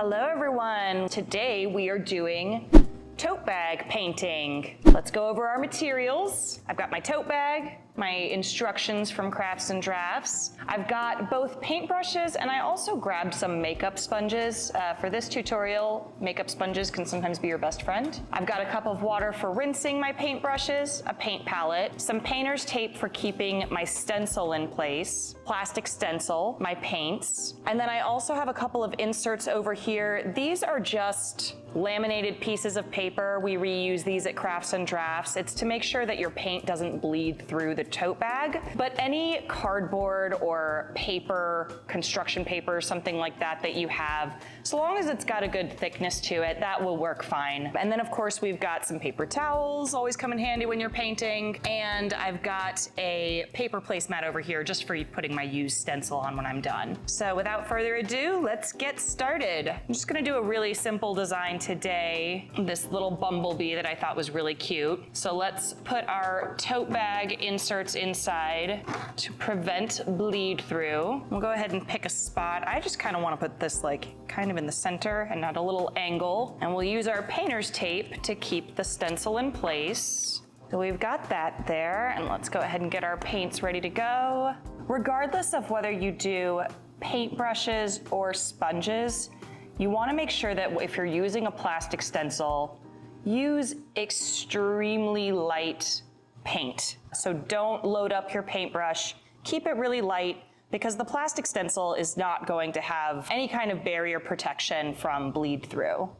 Hello everyone! Today we are doing tote bag painting. Let's go over our materials. I've got my tote bag, my instructions from Crafts and Drafts. I've got both paintbrushes and I also grabbed some makeup sponges. For this tutorial, makeup sponges can sometimes be your best friend. I've got a cup of water for rinsing my paintbrushes, a paint palette, some painter's tape for keeping my stencil in place, plastic stencil, my paints, and then I also have a couple of inserts over here. These are just laminated pieces of paper. We reuse these at Crafts and Drafts. It's to make sure that your paint doesn't bleed through the tote bag, but any cardboard or paper, construction paper, something like that that you have, so long as it's got a good thickness to it, that will work fine. And then of course we've got some paper towels, always come in handy when you're painting, and I've got a paper placemat over here just for putting my used stencil on when I'm done. So without further ado, let's get started. I'm just gonna do a really simple design today, this little bumblebee that I thought was really cute. So let's put our tote bag inserts inside to prevent bleed through. We'll go ahead and pick a spot. I just kind of want to put this like kind of in the center and at a little angle. And we'll use our painter's tape to keep the stencil in place. So we've got that there, and let's go ahead and get our paints ready to go. Regardless of whether you do paintbrushes or sponges, you want to make sure that if you're using a plastic stencil, use extremely light paint. So don't load up your paintbrush, keep it really light, because the plastic stencil is not going to have any kind of barrier protection from bleed through.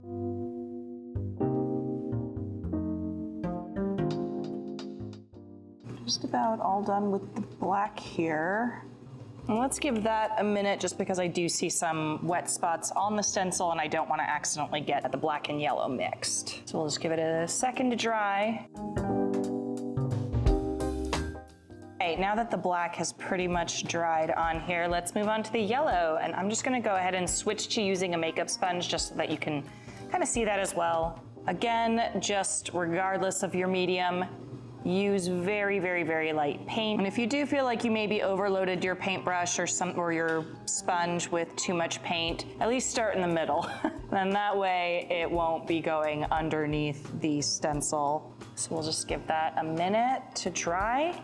Just about all done with the black here. And let's give that a minute just because I do see some wet spots on the stencil and I don't want to accidentally get the black and yellow mixed. So we'll just give it a second to dry. Okay, now that the black has pretty much dried on here, let's move on to the yellow. And I'm just gonna go ahead and switch to using a makeup sponge just so that you can kind of see that as well. Again, just regardless of your medium, use very, very, very light paint. And if you do feel like you maybe overloaded your paintbrush or your sponge with too much paint, at least start in the middle. Then that way it won't be going underneath the stencil. So we'll just give that a minute to dry.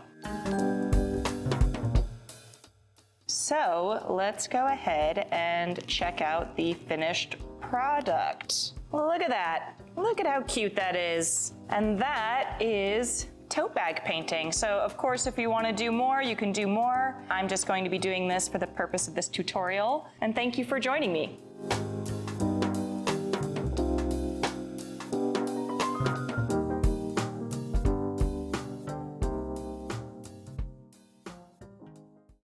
So let's go ahead and check out the finished product. Look at that. Look at how cute that is. And that is tote bag painting. So of course, if you want to do more, you can do more. I'm just going to be doing this for the purpose of this tutorial. And thank you for joining me.